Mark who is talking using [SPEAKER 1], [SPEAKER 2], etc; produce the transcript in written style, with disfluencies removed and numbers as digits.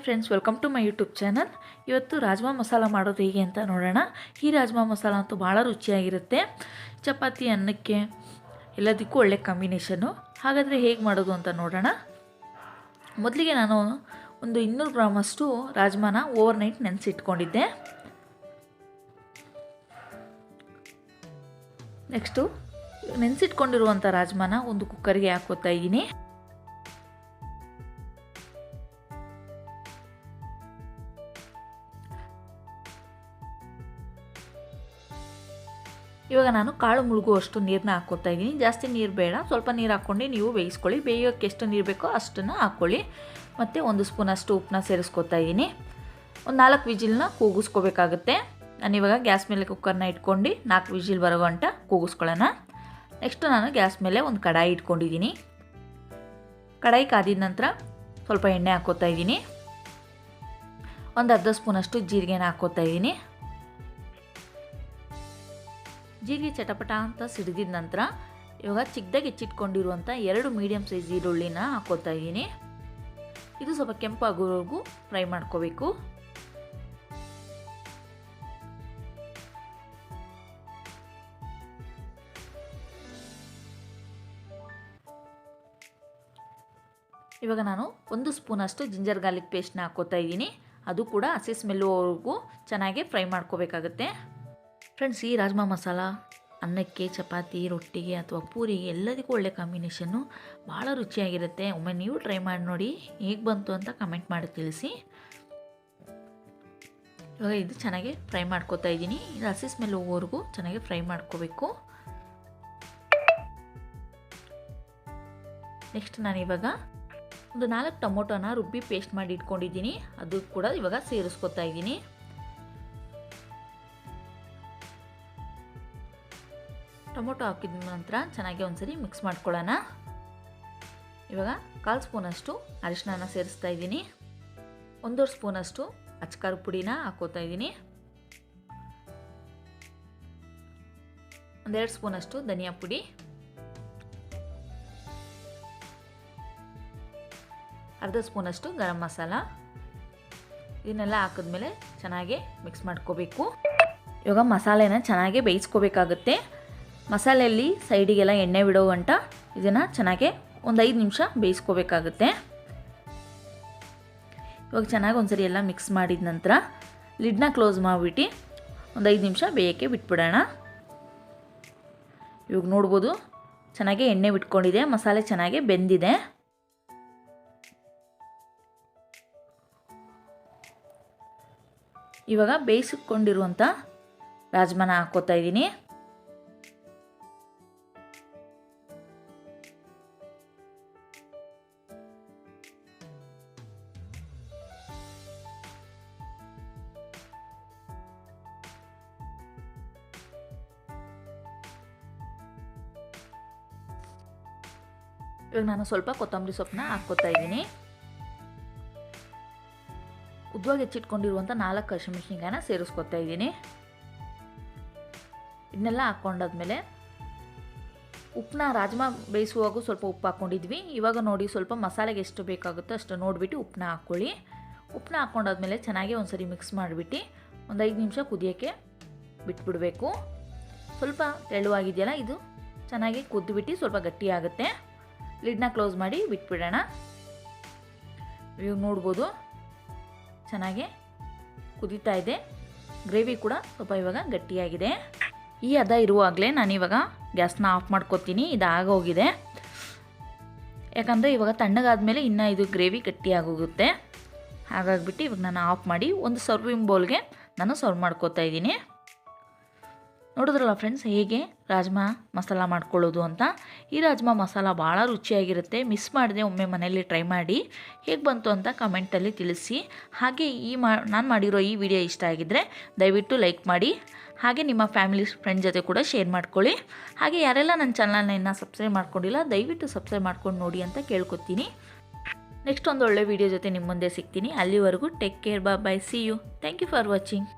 [SPEAKER 1] Friends, welcome to my YouTube channel. ಇವತ್ತು ರಾಜ್ಮಾ ಮಸಾಲ ಮಾಡೋದು ಹೇಗೆ ಅಂತ ನೋಡೋಣ. ಈ ರಾಜ್ಮಾ ಮಸಾಲ ಅಂತೂ ಭಾಳ ರುಚಿಯಾಗಿರುತ್ತೆ. ಚಪಾತಿ, ಅನ್ನಕ್ಕೆ ಎಲ್ಲದಕ್ಕೂ ಒಳ್ಳೆ ಕಾಂಬಿನೇಷನ್ನು. ಹಾಗಾದರೆ ಹೇಗೆ ಮಾಡೋದು ಅಂತ ನೋಡೋಣ. ಮೊದಲಿಗೆ ನಾನು ಒಂದು 200 ಗ್ರಾಮಷ್ಟು ರಾಜ್ಮಾನ ಓವರ್ನೈಟ್ ನೆನೆಸಿಟ್ಕೊಂಡಿದ್ದೆ. ನೆಕ್ಸ್ಟು ನೆನೆಸಿಟ್ಕೊಂಡಿರುವಂಥ ರಾಜ್ಮಾನ ಒಂದು ಕುಕ್ಕರ್ಗೆ ಹಾಕೋತಾ ಇದ್ದೀನಿ. ಇವಾಗ ನಾನು ಕಾಳು ಮುಳುಗುವಷ್ಟು ನೀರನ್ನ ಹಾಕ್ಕೋತಾ ಇದ್ದೀನಿ. ಜಾಸ್ತಿ ನೀರು ಬೇಡ, ಸ್ವಲ್ಪ ನೀರು ಹಾಕ್ಕೊಂಡು ನೀವು ಬೇಯಿಸ್ಕೊಳ್ಳಿ. ಬೇಯೋಕ್ಕೆ ಎಷ್ಟು ನೀರು ಬೇಕೋ ಅಷ್ಟನ್ನು ಹಾಕ್ಕೊಳ್ಳಿ. ಮತ್ತು 1 ಸ್ಪೂನಷ್ಟು ಉಪ್ಪನ್ನ ಸೇರಿಸ್ಕೊತಾ ಇದ್ದೀನಿ. ಒಂದು 4 ವಿಜಿಲ್ನ ಕೂಗಿಸ್ಕೋಬೇಕಾಗುತ್ತೆ. ನಾನಿವಾಗ ಗ್ಯಾಸ್ ಮೇಲೆ ಕುಕ್ಕರ್ನ ಇಟ್ಕೊಂಡು 4 ವಿಜಿಲ್ ಬರೋ ಗಂಟ ಕೂಗಿಸ್ಕೊಳ್ಳೋಣ. ನೆಕ್ಸ್ಟು ನಾನು ಗ್ಯಾಸ್ ಮೇಲೆ ಒಂದು ಕಡಾಯಿ ಇಟ್ಕೊಂಡಿದ್ದೀನಿ. ಕಡಾಯಿ ಕಾದಿದ ನಂತರ ಸ್ವಲ್ಪ ಎಣ್ಣೆ ಹಾಕ್ಕೋತಾ ಇದ್ದೀನಿ. ಒಂದು ಅರ್ಧ ಸ್ಪೂನಷ್ಟು ಜೀರಿಗೆನ ಹಾಕ್ಕೋತಾ ಇದ್ದೀನಿ. ಜೀರಿಗೆ ಚಟಪಟ ಅಂತ ಸಿಡಿದಿದ ನಂತರ ಇವಾಗ ಚಿಕ್ಕದಾಗಿ ಹೆಚ್ಚಿಟ್ಕೊಂಡಿರುವಂಥ 2 ಮೀಡಿಯಮ್ ಸೈಜ್ ಈರುಳ್ಳಿನ ಹಾಕ್ಕೋತಾ ಇದ್ದೀನಿ. ಇದು ಸ್ವಲ್ಪ ಕೆಂಪಾಗೋವರೆಗೂ ಫ್ರೈ ಮಾಡ್ಕೋಬೇಕು. ಇವಾಗ ನಾನು 1 ಸ್ಪೂನಷ್ಟು ಜಿಂಜರ್ ಗಾರ್ಲಿಕ್ ಪೇಸ್ಟ್ನ ಹಾಕ್ಕೋತಾ ಇದ್ದೀನಿ. ಅದು ಕೂಡ ಹಸಿ ಸ್ಮೆಲ್ಲುವರೆಗೂ ಚೆನ್ನಾಗಿ ಫ್ರೈ ಮಾಡ್ಕೋಬೇಕಾಗುತ್ತೆ. ಫ್ರೆಂಡ್ಸ್, ಈ ರಾಜ್ಮಾ ಮಸಾಲ ಅನ್ನಕ್ಕೆ, ಚಪಾತಿ, ರೊಟ್ಟಿಗೆ ಅಥವಾ ಪೂರಿಗೆ ಎಲ್ಲದಕ್ಕೂ ಒಳ್ಳೆ ಕಾಂಬಿನೇಷನ್ನು. ಭಾಳ ರುಚಿಯಾಗಿರುತ್ತೆ. ಒಮ್ಮೆ ನೀವು ಟ್ರೈ ಮಾಡಿ ನೋಡಿ, ಹೇಗೆ ಬಂತು ಅಂತ ಕಮೆಂಟ್ ಮಾಡಿ ತಿಳಿಸಿ. ಇವಾಗ ಇದು ಚೆನ್ನಾಗಿ ಫ್ರೈ ಮಾಡ್ಕೋತಾ ಇದ್ದೀನಿ. ಇದು ಹಸಿ ಸ್ಮೆಲ್ ಹೋಗೋವರೆಗೂ ಚೆನ್ನಾಗಿ ಫ್ರೈ ಮಾಡ್ಕೋಬೇಕು. ನೆಕ್ಸ್ಟ್ ನಾನಿವಾಗ ಒಂದು 4 ಟೊಮೊಟೊನ ರುಬ್ಬಿ ಪೇಸ್ಟ್ ಮಾಡಿ ಇಟ್ಕೊಂಡಿದ್ದೀನಿ. ಅದು ಕೂಡ ಇವಾಗ ಸೇರಿಸ್ಕೊತಾ ಇದ್ದೀನಿ. ಟೊಮೊಟೊ ಹಾಕಿದ ನಂತರ ಚೆನ್ನಾಗಿ ಒಂದ್ಸರಿ ಮಿಕ್ಸ್ ಮಾಡ್ಕೊಳ್ಳೋಣ. ಇವಾಗ 1/4 ಸ್ಪೂನಷ್ಟು ಅರಿಶಿನ ಸೇರಿಸ್ತಾ ಇದ್ದೀನಿ. 1.5 ಸ್ಪೂನಷ್ಟು ಅಚ್ಕಾರದ ಪುಡಿನ ಹಾಕೋತಾ ಇದ್ದೀನಿ. 1-2 ಸ್ಪೂನಷ್ಟು ಧನಿಯಾ ಪುಡಿ, 1/2 ಸ್ಪೂನಷ್ಟು ಗರಂ ಮಸಾಲ. ಇದನ್ನೆಲ್ಲ ಹಾಕಿದ್ಮೇಲೆ ಚೆನ್ನಾಗಿ ಮಿಕ್ಸ್ ಮಾಡ್ಕೋಬೇಕು. ಇವಾಗ ಮಸಾಲೆನ ಚೆನ್ನಾಗಿ ಬೇಯಿಸ್ಕೋಬೇಕಾಗುತ್ತೆ. ಮಸಾಲೆಯಲ್ಲಿ ಸೈಡಿಗೆಲ್ಲ ಎಣ್ಣೆ ಬಿಡೋ ಗಂಟ ಇದನ್ನು ಚೆನ್ನಾಗಿ ಒಂದು 5 ನಿಮಿಷ ಬೇಯಿಸ್ಕೋಬೇಕಾಗುತ್ತೆ. ಇವಾಗ ಚೆನ್ನಾಗಿ ಒಂದ್ಸರಿ ಎಲ್ಲ ಮಿಕ್ಸ್ ಮಾಡಿದ ನಂತರ ಲಿಡ್ನ ಕ್ಲೋಸ್ ಮಾಡಿಬಿಟ್ಟು ಒಂದು 5 ನಿಮಿಷ ಬೇಯೋಕ್ಕೆ ಬಿಟ್ಬಿಡೋಣ. ಇವಾಗ ನೋಡ್ಬೋದು ಚೆನ್ನಾಗಿ ಎಣ್ಣೆ ಬಿಟ್ಕೊಂಡಿದೆ, ಮಸಾಲೆ ಚೆನ್ನಾಗಿ ಬೆಂದಿದೆ. ಇವಾಗ ಬೇಯಿಸಿಕೊಂಡಿರುವಂಥ ರಾಜ್ಮಾನ ಹಾಕ್ಕೋತಾ ಇದ್ದೀನಿ. ಇವಾಗ ನಾನು ಸ್ವಲ್ಪ ಕೊತ್ತಂಬರಿ ಸೊಪ್ಪನ್ನ ಹಾಕ್ಕೋತಾ ಇದ್ದೀನಿ. ಉದ್ದವಾಗಿ ಹೆಚ್ಚಿಟ್ಕೊಂಡಿರುವಂಥ 4 ಹಸಿಮೆಣಸಿನಕಾಯಿನ ಸೇರಿಸ್ಕೊತಾ ಇದ್ದೀನಿ. ಇದನ್ನೆಲ್ಲ ಹಾಕ್ಕೊಂಡಾದ್ಮೇಲೆ ಉಪ್ಪನ್ನ ರಾಜ್ಮಾ ಬೇಯಿಸುವಾಗ ಸ್ವಲ್ಪ ಉಪ್ಪು ಹಾಕ್ಕೊಂಡಿದ್ವಿ. ಇವಾಗ ನೋಡಿ ಸ್ವಲ್ಪ ಮಸಾಲೆಗೆ ಎಷ್ಟು ಬೇಕಾಗುತ್ತೋ ಅಷ್ಟು ನೋಡಿಬಿಟ್ಟು ಉಪ್ಪನ್ನ ಹಾಕ್ಕೊಳ್ಳಿ. ಉಪ್ಪನ್ನ ಹಾಕ್ಕೊಂಡಾದ್ಮೇಲೆ ಚೆನ್ನಾಗಿ ಒಂದ್ಸರಿ ಮಿಕ್ಸ್ ಮಾಡಿಬಿಟ್ಟು ಒಂದು 5 ನಿಮಿಷ ಕುದಿಯೋಕ್ಕೆ ಬಿಟ್ಬಿಡಬೇಕು. ಸ್ವಲ್ಪ ತೆಳುವಾಗಿದೆಯಲ್ಲ, ಇದು ಚೆನ್ನಾಗಿ ಕುದ್ದುಬಿಟ್ಟು ಸ್ವಲ್ಪ ಗಟ್ಟಿಯಾಗುತ್ತೆ. ಲಿಡ್ನ ಕ್ಲೋಸ್ ಮಾಡಿ ಬಿಟ್ಬಿಡೋಣ. ಇವಾಗ ನೋಡ್ಬೋದು ಚೆನ್ನಾಗಿ ಕುದೀತಾ ಇದೆ. ಗ್ರೇವಿ ಕೂಡ ಸ್ವಲ್ಪ ಇವಾಗ ಗಟ್ಟಿಯಾಗಿದೆ. ಈ ಹದ ಇರುವಾಗಲೇ ನಾನಿವಾಗ ಗ್ಯಾಸ್ನ ಆಫ್ ಮಾಡ್ಕೊತೀನಿ. ಇದು ಆಗೋಗಿದೆ. ಯಾಕಂದರೆ ಇವಾಗ ತಣ್ಣಗಾದ್ಮೇಲೆ ಇನ್ನೂ ಇದು ಗ್ರೇವಿ ಗಟ್ಟಿಯಾಗೋಗುತ್ತೆ. ಹಾಗಾಗಿಬಿಟ್ಟು ಇವಾಗ ನಾನು ಆಫ್ ಮಾಡಿ ಒಂದು ಸರ್ವಿಂಗ್ ಬೌಲ್ಗೆ ನಾನು ಸರ್ವ್ ಮಾಡ್ಕೋತಾ ಇದ್ದೀನಿ. ನೋಡಿದ್ರಲ್ಲ ಫ್ರೆಂಡ್ಸ್, ಹೇಗೆ ರಾಜ್ಮಾ ಮಸಾಲ ಮಾಡ್ಕೊಳ್ಳೋದು ಅಂತ. ಈ ರಾಜ್ಮಾ ಮಸಾಲ ಭಾಳ ರುಚಿಯಾಗಿರುತ್ತೆ. ಮಿಸ್ ಮಾಡದೆ ಒಮ್ಮೆ ಮನೆಯಲ್ಲಿ ಟ್ರೈ ಮಾಡಿ ಹೇಗೆ ಬಂತು ಅಂತ ಕಮೆಂಟಲ್ಲಿ ತಿಳಿಸಿ. ಹಾಗೆ ನಾನು ಮಾಡಿರೋ ಈ ವಿಡಿಯೋ ಇಷ್ಟ ಆಗಿದ್ದರೆ ದಯವಿಟ್ಟು ಲೈಕ್ ಮಾಡಿ. ಹಾಗೆ ನಿಮ್ಮ ಫ್ಯಾಮಿಲಿ ಫ್ರೆಂಡ್ ಜೊತೆ ಕೂಡ ಶೇರ್ ಮಾಡ್ಕೊಳ್ಳಿ. ಹಾಗೆ ಯಾರೆಲ್ಲ ನನ್ನ ಚಾನಲ್ನ ಇನ್ನೂ ಸಬ್ಸ್ಕ್ರೈಬ್ ಮಾಡ್ಕೊಂಡಿಲ್ಲ ದಯವಿಟ್ಟು ಸಬ್ಸ್ಕ್ರೈಬ್ ಮಾಡ್ಕೊಂಡು ನೋಡಿ ಅಂತ ಕೇಳ್ಕೊತೀನಿ. ನೆಕ್ಸ್ಟ್ ಒಂದು ಒಳ್ಳೆ ವಿಡಿಯೋ ಜೊತೆ ನಿಮ್ಮ ಮುಂದೆ ಸಿಗ್ತೀನಿ. ಅಲ್ಲಿವರೆಗೂ take care, bye, see you. Thank you for watching.